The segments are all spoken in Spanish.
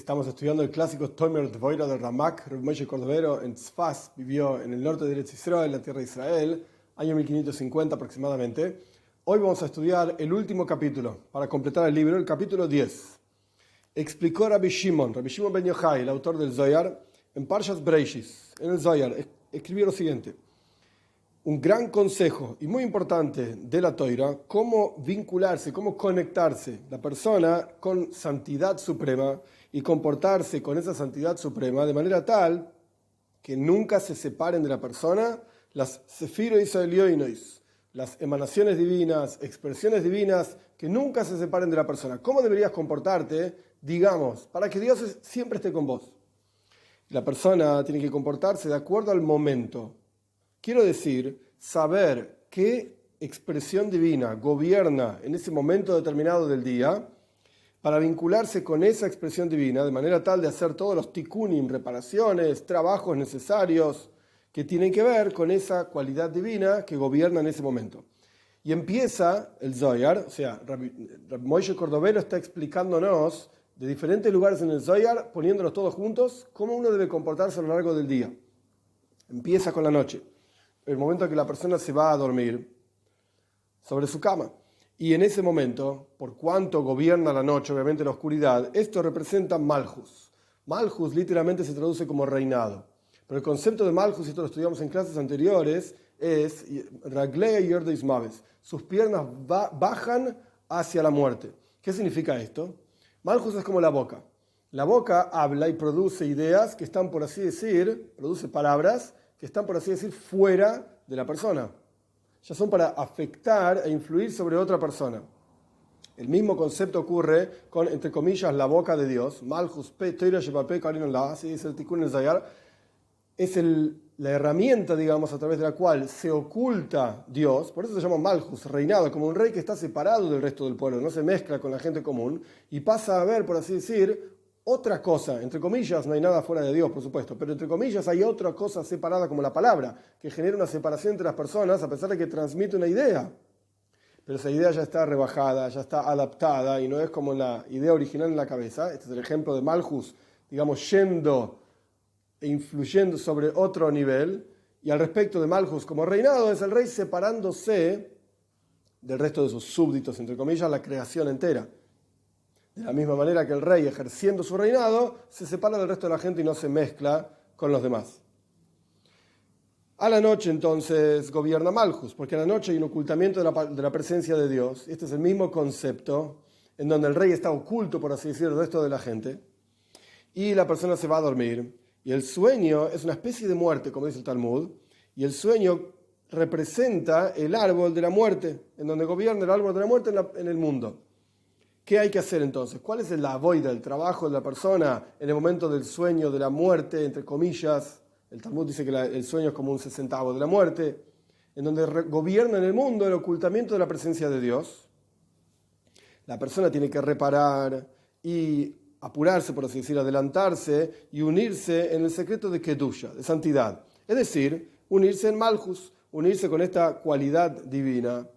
Estamos estudiando el clásico Tomer Dvoira de Ramak. Reb Moshe Cordovero en Tzfaz vivió en el norte de Eretz Israel, la tierra de Israel, año 1550 aproximadamente. Hoy vamos a estudiar el último capítulo para completar el libro, el capítulo 10. Explicó Rabbi Shimon ben Yochai, el autor del Zohar, en Parshas Breishis, en el Zohar, escribió lo siguiente: un gran consejo y muy importante de la Toira, cómo vincularse, cómo conectarse la persona con santidad suprema y comportarse con esa santidad suprema de manera tal que nunca se separen de la persona las Sefiro Israelioinois, las emanaciones divinas, expresiones divinas, que nunca se separen de la persona. ¿Cómo deberías comportarte, digamos, para que Dios siempre esté con vos? La persona tiene que comportarse de acuerdo al momento. Quiero decir, saber qué expresión divina gobierna en ese momento determinado del día para vincularse con esa expresión divina de manera tal de hacer todos los tikkunim, reparaciones, trabajos necesarios que tienen que ver con esa cualidad divina que gobierna en ese momento. Y empieza el Zohar, o sea, Rabbi Moshe Cordovero está explicándonos de diferentes lugares en el Zohar, poniéndolos todos juntos, cómo uno debe comportarse a lo largo del día. Empieza con la noche, el momento en que la persona se va a dormir sobre su cama. Y en ese momento, por cuanto gobierna la noche, obviamente la oscuridad, esto representa Malchus. Malchus literalmente se traduce como reinado. Pero el concepto de Malchus, y esto lo estudiamos en clases anteriores, es Raglei Yordeis Maves. Sus piernas bajan hacia la muerte. ¿Qué significa esto? Malchus es como la boca. La boca habla y produce ideas que están, por así decir, produce palabras que están, por así decir, fuera de la persona. Ya son para afectar e influir sobre otra persona. El mismo concepto ocurre con, entre comillas, la boca de Dios. Malchus pe teira shebape karin la, así dice el Tikkun en Zayar. Es la herramienta, digamos, a través de la cual se oculta Dios. Por eso se llama Malchus, reinado, como un rey que está separado del resto del pueblo, no se mezcla con la gente común y pasa a ver, por así decir, otra cosa. Entre comillas, no hay nada fuera de Dios, por supuesto, pero entre comillas hay otra cosa separada como la palabra, que genera una separación entre las personas a pesar de que transmite una idea. Pero esa idea ya está rebajada, ya está adaptada y no es como la idea original en la cabeza. Este es el ejemplo de Malchus, digamos, yendo e influyendo sobre otro nivel. Y al respecto de Malchus como reinado, es el rey separándose del resto de sus súbditos, entre comillas, la creación entera. De la misma manera que el rey, ejerciendo su reinado, se separa del resto de la gente y no se mezcla con los demás. A la noche, entonces, gobierna Malchus, porque a la noche hay un ocultamiento de la presencia de Dios. Este es el mismo concepto en donde el rey está oculto, por así decirlo, del resto de la gente. Y la persona se va a dormir. Y el sueño es una especie de muerte, como dice el Talmud. Y el sueño representa el árbol de la muerte, en donde gobierna el árbol de la muerte en el mundo. ¿Qué hay que hacer entonces? ¿Cuál es la avoida, el trabajo de la persona en el momento del sueño, de la muerte, entre comillas? El Talmud dice que el sueño es como un sesentavo de la muerte, en donde gobierna en el mundo el ocultamiento de la presencia de Dios. La persona tiene que reparar y apurarse, por así decir, adelantarse y unirse en el secreto de Kedusha, de santidad. Es decir, unirse en Malchus, unirse con esta cualidad divina,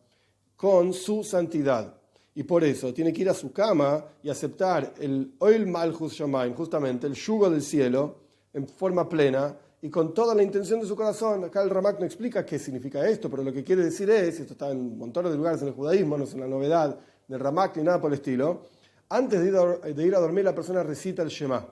con su santidad. Y por eso tiene que ir a su cama y aceptar el Oil Malchus Shamaim, justamente el yugo del cielo, en forma plena y con toda la intención de su corazón. Acá el Ramak no explica qué significa esto, pero lo que quiere decir es, y esto está en montones de lugares en el judaísmo, no es una novedad del Ramak ni nada por el estilo, antes de ir a dormir la persona recita el Shema.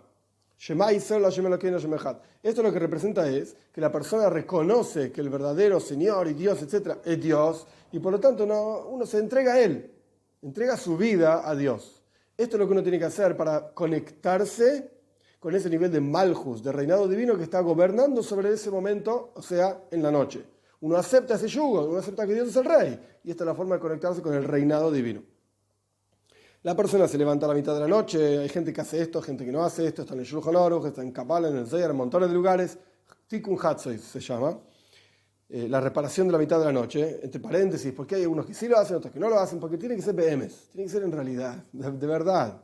Shema Yisrael Hashem Elokeinu Hashem Echad. Esto lo que representa es que la persona reconoce que el verdadero Señor y Dios, etc., es Dios, y por lo tanto uno se entrega a Él. Entrega su vida a Dios. Esto es lo que uno tiene que hacer para conectarse con ese nivel de Malchus, de reinado divino que está gobernando sobre ese momento, o sea, en la noche. Uno acepta ese yugo, uno acepta que Dios es el rey. Y esta es la forma de conectarse con el reinado divino. La persona se levanta a la mitad de la noche, hay gente que hace esto, gente que no hace esto, está en el Shulchan Aruch, está en Kabbalah, en el Zohar, en montones de lugares. Tikkun Hatzoy se llama. La reparación de la mitad de la noche, entre paréntesis, porque hay unos que sí lo hacen, otros que no lo hacen, porque tiene que ser BMs, tiene que ser en realidad, de verdad.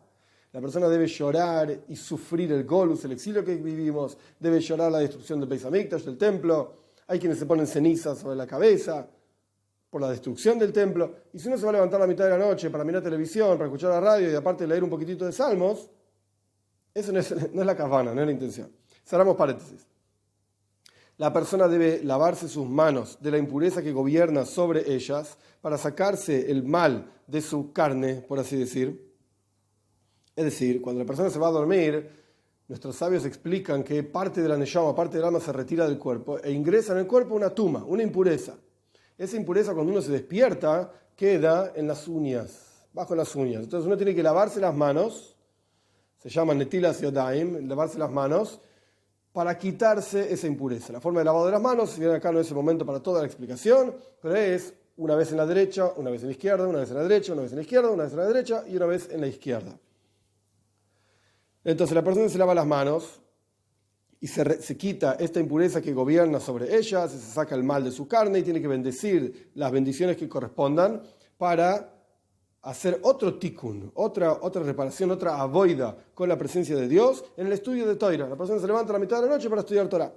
La persona debe llorar y sufrir el golus, el exilio que vivimos, debe llorar la destrucción del Beis Hamikdash, del templo. Hay quienes se ponen cenizas sobre la cabeza por la destrucción del templo. Y si uno se va a levantar a la mitad de la noche para mirar televisión, para escuchar la radio y aparte leer un poquitito de salmos, Eso no es la kavana, no es la intención. Cerramos paréntesis. La persona debe lavarse sus manos de la impureza que gobierna sobre ellas para sacarse el mal de su carne, por así decir. Es decir, cuando la persona se va a dormir, nuestros sabios explican que parte de la neshama, parte del alma se retira del cuerpo e ingresa en el cuerpo una tuma, una impureza. Esa impureza cuando uno se despierta queda en las uñas, bajo las uñas. Entonces uno tiene que lavarse las manos, se llama netilas yodaim, lavarse las manos, para quitarse esa impureza. La forma de lavado de las manos, si bien acá no es el momento para toda la explicación, pero es una vez en la derecha, una vez en la izquierda, una vez en la derecha, una vez en la izquierda, una vez en la derecha y una vez en la izquierda. Entonces la persona se lava las manos y se quita esta impureza que gobierna sobre ellas, se saca el mal de su carne y tiene que bendecir las bendiciones que correspondan para hacer otro tikkun, otra reparación, otra avoida con la presencia de Dios en el estudio de Torah. La persona se levanta a la mitad de la noche para estudiar Torah.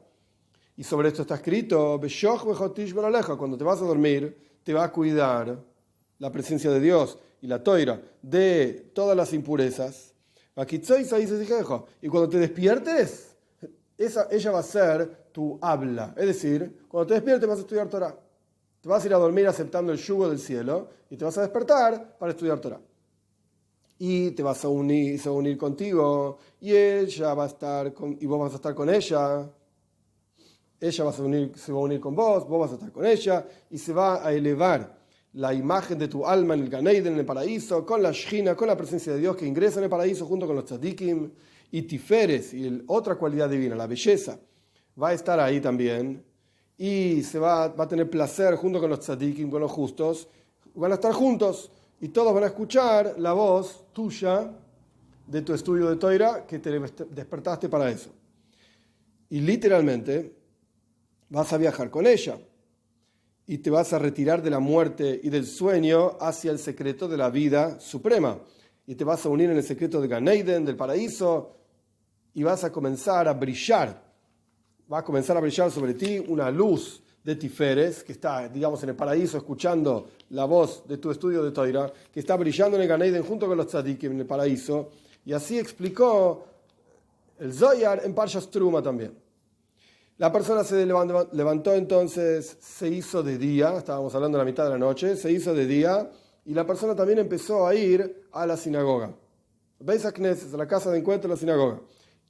Y sobre esto está escrito, cuando te vas a dormir, te va a cuidar la presencia de Dios y la Torah de todas las impurezas. Y cuando te despiertes, ella va a ser tu habla. Es decir, cuando te despiertes vas a estudiar Torah. Te vas a ir a dormir aceptando el yugo del cielo y te vas a despertar para estudiar Torah. Y te vas a unir, se va a unir contigo y ella va a estar y vos vas a estar con ella. Ella se va a unir con vos vas a estar con ella y se va a elevar la imagen de tu alma en el Gan Eden, en el paraíso, con la Shechina, con la presencia de Dios que ingresa en el paraíso junto con los tzadikim y Tiferes y otra cualidad divina, la belleza, va a estar ahí también. Y va a tener placer junto con los tzadikim, con los justos, van a estar juntos y todos van a escuchar la voz tuya de tu estudio de Torah que te despertaste para eso. Y literalmente vas a viajar con ella y te vas a retirar de la muerte y del sueño hacia el secreto de la vida suprema. Y te vas a unir en el secreto de Gan Eden, del paraíso, y vas a comenzar a brillar. Va a comenzar a brillar sobre ti una luz de Tiferes, que está, digamos, en el paraíso, escuchando la voz de tu estudio de Torah, que está brillando en el Gan Eden junto con los tzadikim en el paraíso. Y así explicó el Zohar en Parshas Truma también. La persona se levantó entonces, se hizo de día, estábamos hablando de la mitad de la noche, se hizo de día, y la persona también empezó a ir a la sinagoga. Beis HaKnesset, a la casa de encuentro de la sinagoga.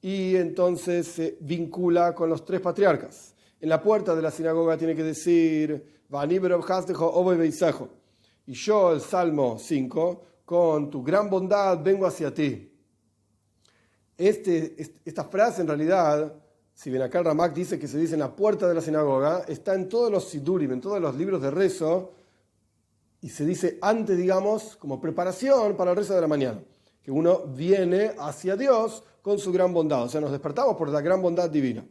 Y entonces se vincula con los tres patriarcas. En la puerta de la sinagoga tiene que decir, y yo, el Salmo 5, con tu gran bondad vengo hacia ti. Esta frase en realidad, si bien acá el Ramak dice que se dice en la puerta de la sinagoga, está en todos los sidurim, en todos los libros de rezo, y se dice antes, digamos, como preparación para el rezo de la mañana, que uno viene hacia Dios con su gran bondad, o sea, nos despertamos por la gran bondad divina.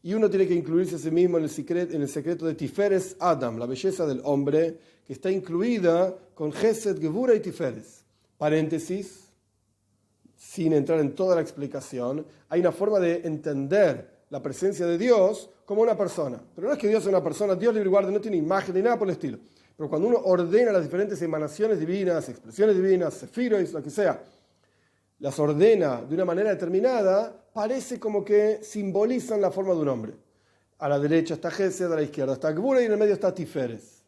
Y uno tiene que incluirse a sí mismo en el secreto de Tiferes Adam, la belleza del hombre, que está incluida con Gesed, Gevura y Tiferes. Paréntesis, sin entrar en toda la explicación, hay una forma de entender la presencia de Dios como una persona. Pero no es que Dios es una persona, Dios libre y guarde, no tiene imagen ni nada por el estilo. Pero cuando uno ordena las diferentes emanaciones divinas, expresiones divinas, sefiros, lo que sea, las ordena de una manera determinada, parece como que simbolizan la forma de un hombre. A la derecha está Gesed, a la izquierda está Gvura y en el medio está Tiferes.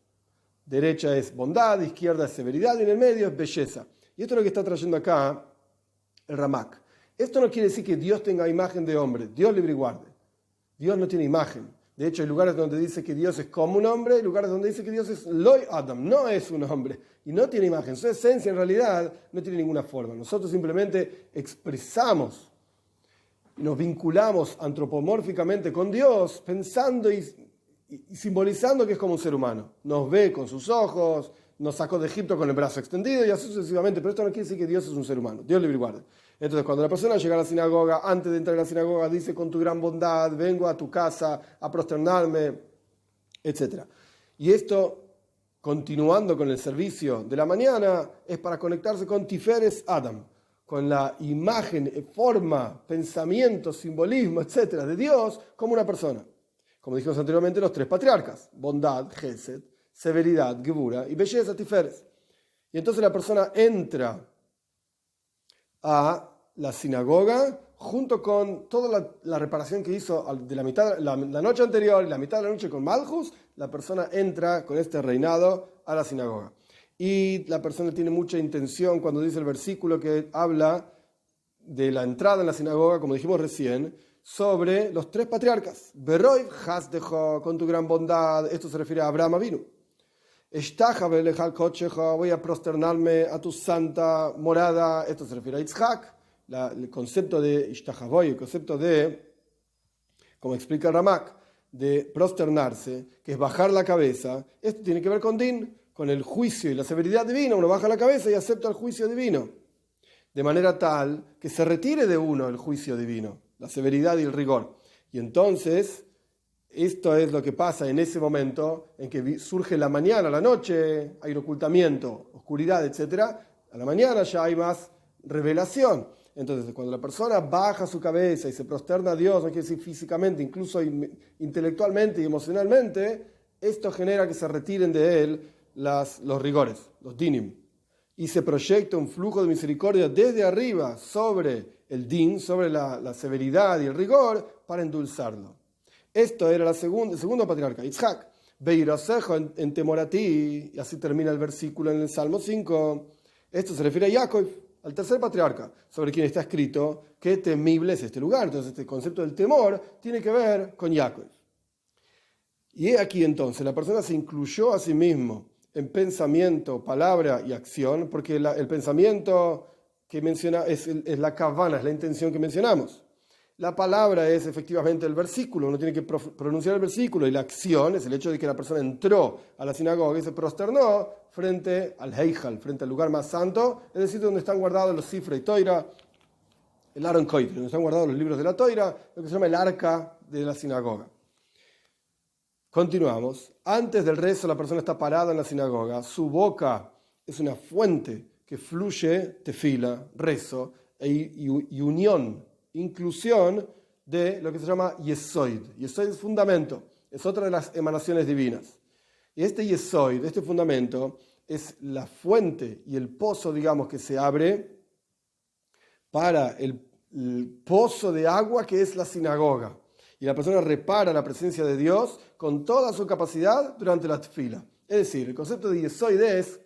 Derecha es bondad, izquierda es severidad y en el medio es belleza. Y esto es lo que está trayendo acá el Ramak. Esto no quiere decir que Dios tenga imagen de hombre, Dios libre y guarde. Dios no tiene imagen. De hecho, hay lugares donde dice que Dios es como un hombre, hay lugares donde dice que Dios es Loi Adam, no es un hombre y no tiene imagen. Su esencia en realidad no tiene ninguna forma. Nosotros simplemente expresamos, nos vinculamos antropomórficamente con Dios pensando y simbolizando que es como un ser humano. Nos ve con sus ojos, nos sacó de Egipto con el brazo extendido y así sucesivamente. Pero esto no quiere decir que Dios es un ser humano. Dios libre y guarde. Entonces, cuando la persona llega a la sinagoga, antes de entrar a la sinagoga, dice con tu gran bondad, vengo a tu casa a prosternarme, etc. Y esto, continuando con el servicio de la mañana, es para conectarse con Tiferes Adam, con la imagen, forma, pensamiento, simbolismo, etc. de Dios como una persona. Como dijimos anteriormente, los tres patriarcas, bondad, Gesed, severidad, Gevura y belleza, Tiferes. Y entonces la persona entra a la sinagoga junto con toda la reparación que hizo de la mitad la noche anterior y la mitad de la noche con Malchus, la persona entra con este reinado a la sinagoga. Y la persona tiene mucha intención cuando dice el versículo que habla de la entrada en la sinagoga, como dijimos recién, sobre los tres patriarcas. Beroiv hasdejo, con tu gran bondad. Esto se refiere a Abraham Avinu. Voy a prosternarme a tu santa morada. Esto se refiere a Yitzhak. El concepto de Ishtahavoy, el concepto de, como explica el Ramak, de prosternarse, que es bajar la cabeza. Esto tiene que ver con Din, con el juicio y la severidad divina. Uno baja la cabeza y acepta el juicio divino, de manera tal que se retire de uno el juicio divino, la severidad y el rigor. Y entonces, esto es lo que pasa en ese momento en que surge la mañana, la noche, hay ocultamiento, oscuridad, etc. A la mañana ya hay más revelación. Entonces, cuando la persona baja su cabeza y se prosterna a Dios, no quiere decir físicamente, incluso intelectualmente y emocionalmente, esto genera que se retiren de él los rigores, los dinim. Y se proyecta un flujo de misericordia desde arriba sobre el din, sobre la severidad y el rigor, para endulzarlo. Esto era el segundo patriarca, Yitzhak. Beirasejo en temor a ti, y así termina el versículo en el Salmo 5. Esto se refiere a Jacob, al tercer patriarca, sobre quien está escrito qué temible es este lugar. Entonces este concepto del temor tiene que ver con Jacob. Y he aquí entonces, la persona se incluyó a sí mismo en pensamiento, palabra y acción, porque el pensamiento que menciona es la kavana, es la intención que mencionamos. La palabra es efectivamente el versículo, uno tiene que pronunciar el versículo, y la acción es el hecho de que la persona entró a la sinagoga y se prosternó frente al Heichal, frente al lugar más santo, es decir, donde están guardados los Sifrei Toira, el Aron Koit, donde están guardados los libros de la Toira, lo que se llama el arca de la sinagoga. Continuamos. Antes del rezo, la persona está parada en la sinagoga, su boca es una fuente que fluye tefila, rezo y unión, inclusión de lo que se llama Yesoid. Yesoid es fundamento, es otra de las emanaciones divinas. Y este Yesoid, este fundamento, es la fuente y el pozo, digamos, que se abre para el pozo de agua que es la sinagoga. Y la persona repara la presencia de Dios con toda su capacidad durante la tefila. Es decir, el concepto de Yesoid es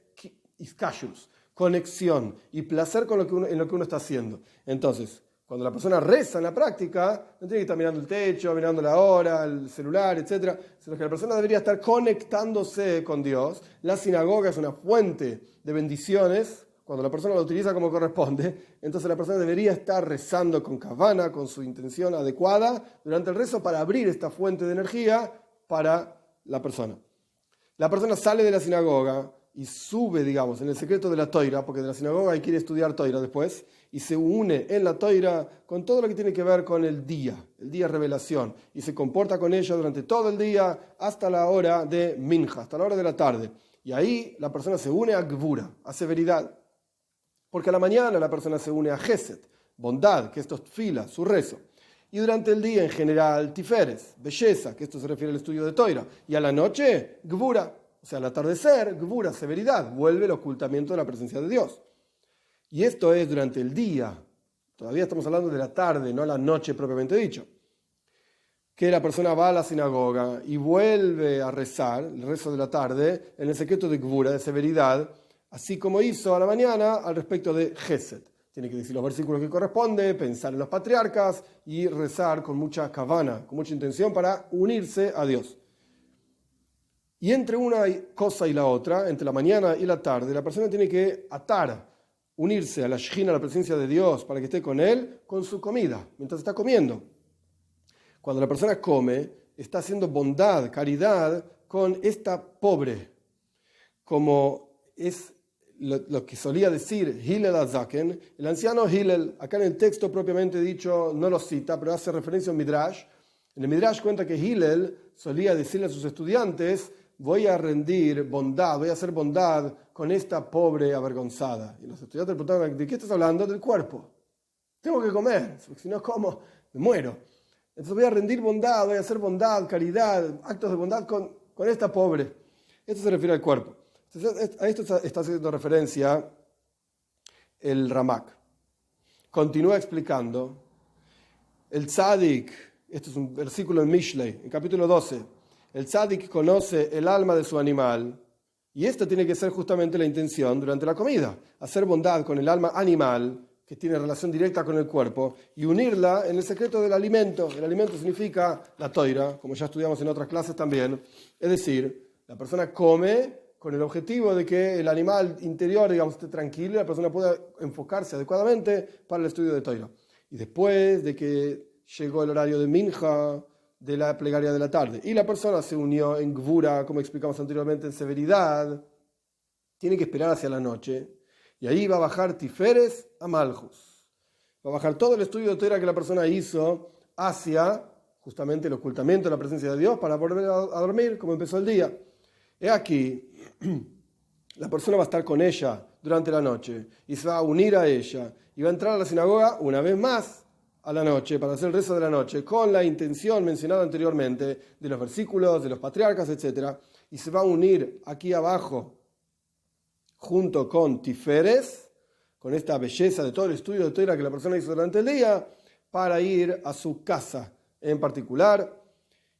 iskashus, conexión y placer con en lo que uno está haciendo. Entonces, cuando la persona reza en la práctica, no tiene que estar mirando el techo, mirando la hora, el celular, etc., sino que la persona debería estar conectándose con Dios. La sinagoga es una fuente de bendiciones. Cuando la persona lo utiliza como corresponde, entonces la persona debería estar rezando con kavana, con su intención adecuada durante el rezo, para abrir esta fuente de energía para la persona. La persona sale de la sinagoga y sube, digamos, en el secreto de la toira, porque de la sinagoga hay que ir a estudiar toira después, y se une en la toira con todo lo que tiene que ver con el día revelación, y se comporta con ella durante todo el día hasta la hora de minja, hasta la hora de la tarde. Y ahí la persona se une a gvura, a severidad. Porque a la mañana la persona se une a Geset, bondad, que esto es tefila, su rezo. Y durante el día en general, tiferes, belleza, que esto se refiere al estudio de Toira. Y a la noche, gvura, o sea, al atardecer, gvura, severidad, vuelve el ocultamiento de la presencia de Dios. Y esto es durante el día. Todavía estamos hablando de la tarde, no la noche propiamente dicho. Que la persona va a la sinagoga y vuelve a rezar, el rezo de la tarde, en el secreto de gvura, de severidad, así como hizo a la mañana al respecto de Geset. Tiene que decir los versículos que corresponde, pensar en los patriarcas y rezar con mucha kavana, con mucha intención para unirse a Dios. Y entre una cosa y la otra, entre la mañana y la tarde, la persona tiene que unirse a la Shejina, a la presencia de Dios, para que esté con él, con su comida, mientras está comiendo. Cuando la persona come, está haciendo bondad, caridad con esta pobre, como es lo que solía decir Hillel Azaken, el anciano Hillel. Acá en el texto propiamente dicho no lo cita, pero hace referencia a un Midrash. En el Midrash cuenta que Hillel solía decirle a sus estudiantes: voy a rendir bondad, voy a hacer bondad con esta pobre avergonzada. Y los estudiantes le preguntaban: ¿de qué estás hablando? Del cuerpo. Tengo que comer, porque si no como, me muero. Entonces voy a rendir bondad, voy a hacer bondad, caridad, actos de bondad con esta pobre. Esto se refiere al cuerpo. Entonces, a esto está haciendo referencia el Ramak. Continúa explicando el tzadik, este es un versículo en Mishlei, en capítulo 12, el tzadik conoce el alma de su animal, y esto tiene que ser justamente la intención durante la comida, hacer bondad con el alma animal, que tiene relación directa con el cuerpo, y unirla en el secreto del alimento. El alimento significa la toira, como ya estudiamos en otras clases también, es decir, la persona come con el objetivo de que el animal interior, digamos, esté tranquilo y la persona pueda enfocarse adecuadamente para el estudio de toira. Y después de que llegó el horario de minja, de la plegaria de la tarde, y la persona se unió en gvura, como explicamos anteriormente, en severidad, tiene que esperar hacia la noche, y ahí va a bajar Tiferes a Malchus. Va a bajar todo el estudio de Torah que la persona hizo hacia justamente el ocultamiento de la presencia de Dios para volver a dormir, como empezó el día. He aquí, la persona va a estar con ella durante la noche, y se va a unir a ella, y va a entrar a la sinagoga una vez más a la noche, para hacer el rezo de la noche, con la intención mencionada anteriormente de los versículos, de los patriarcas, etc. Y se va a unir aquí abajo, junto con Tiferes, con esta belleza de todo el estudio de Torah que la persona hizo durante el día, para ir a su casa en particular.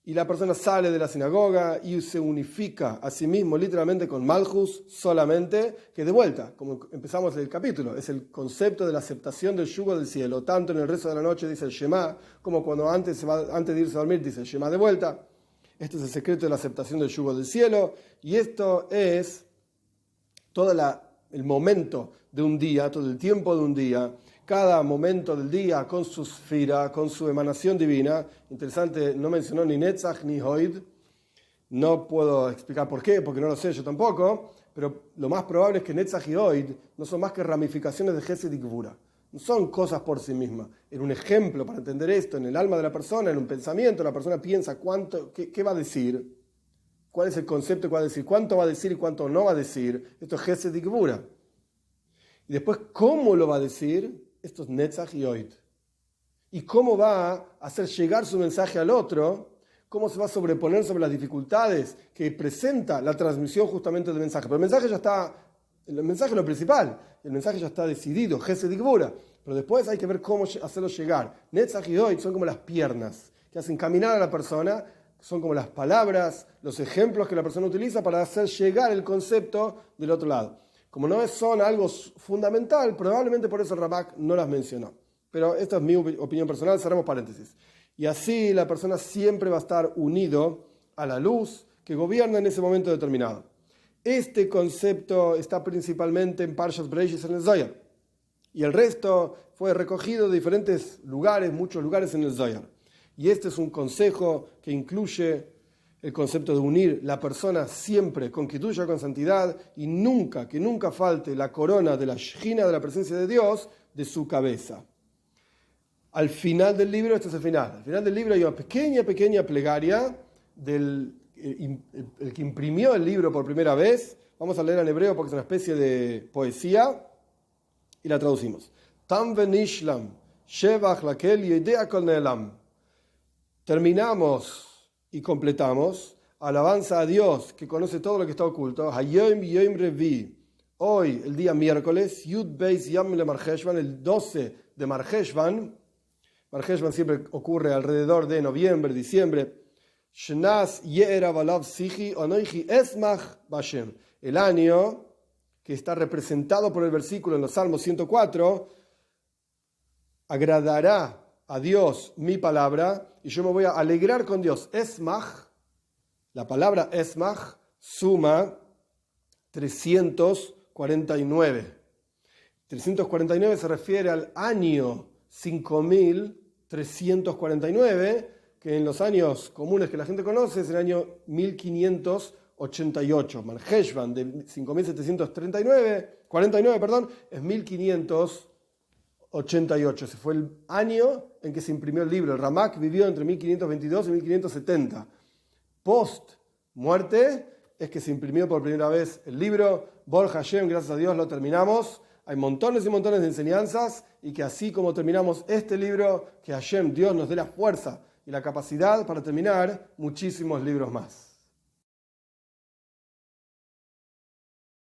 Y la persona sale de la sinagoga y se unifica a sí mismo literalmente con Malchus solamente, que de vuelta, como empezamos el capítulo, es el concepto de la aceptación del yugo del cielo. Tanto en el rezo de la noche dice el Shema, como cuando antes de irse a dormir dice el Shema de vuelta. Este es el secreto de la aceptación del yugo del cielo, y esto es todo el momento de un día, todo el tiempo de un día, cada momento del día con su sfira, con su emanación divina. Interesante, no mencionó ni Netzach ni Hoid. No puedo explicar por qué, porque no lo sé yo tampoco, pero lo más probable es que Netzach y Hoid no son más que ramificaciones de Gesed y Gvura. No son cosas por sí mismas. En un ejemplo para entender esto, en el alma de la persona, en un pensamiento, la persona piensa qué va a decir, cuál es el concepto que va a decir, cuánto va a decir y cuánto no va a decir. Esto es Gesed y Gvura. Y después, ¿cómo lo va a decir? Esto es Netzach y Hoid. ¿Y cómo va a hacer llegar su mensaje al otro? ¿Cómo se va a sobreponer sobre las dificultades que presenta la transmisión justamente del mensaje? Pero el mensaje es lo principal. El mensaje ya está decidido, Gesed y Gvura. Pero después hay que ver cómo hacerlo llegar. Netzach y Hoid son como las piernas que hacen caminar a la persona, son como las palabras, los ejemplos que la persona utiliza para hacer llegar el concepto del otro lado. Como no son algo fundamental, probablemente por eso el Ramak no las mencionó. Pero esta es mi opinión personal, cerramos paréntesis. Y así la persona siempre va a estar unido a la luz que gobierna en ese momento determinado. Este concepto está principalmente en Parshas Bereishis en el Zohar. Y el resto fue recogido de diferentes lugares, muchos lugares en el Zohar. Y este es un consejo que incluye el concepto de unir la persona siempre con Kiddush, con santidad, y que nunca falte la corona de la Shejina, de la presencia de Dios, de su cabeza. Al final del libro, este es el final. Al final del libro hay una pequeña plegaria del el que imprimió el libro por primera vez. Vamos a leer en hebreo porque es una especie de poesía y la traducimos. Tam venishlam, shevach lakel yedea kol ne'elam. Terminamos y completamos, alabanza a Dios que conoce todo lo que está oculto. Hayom yom revi, hoy el día miércoles, Yud Beis Yam le Marcheshvan, el 12 de Marcheshvan. Marcheshvan siempre ocurre alrededor de noviembre, diciembre. Shnas Ye'era Valav Sichi Onoichi Esmach Bashem, el año que está representado por el versículo en los Salmos 104, agradará a Dios mi palabra y yo me voy a alegrar con Dios. Esmach, la palabra Esmach suma 349. 349 se refiere al año 5349, que en los años comunes que la gente conoce es el año 1588. Marcheshvan de 4749, es 1588. Ese fue el año en que se imprimió el libro. El Ramak vivió entre 1522 y 1570. Post muerte es que se imprimió por primera vez el libro. Bor Hashem, gracias a Dios lo terminamos. Hay montones y montones de enseñanzas, y que así como terminamos este libro, que Hashem, Dios, nos dé la fuerza y la capacidad para terminar muchísimos libros más.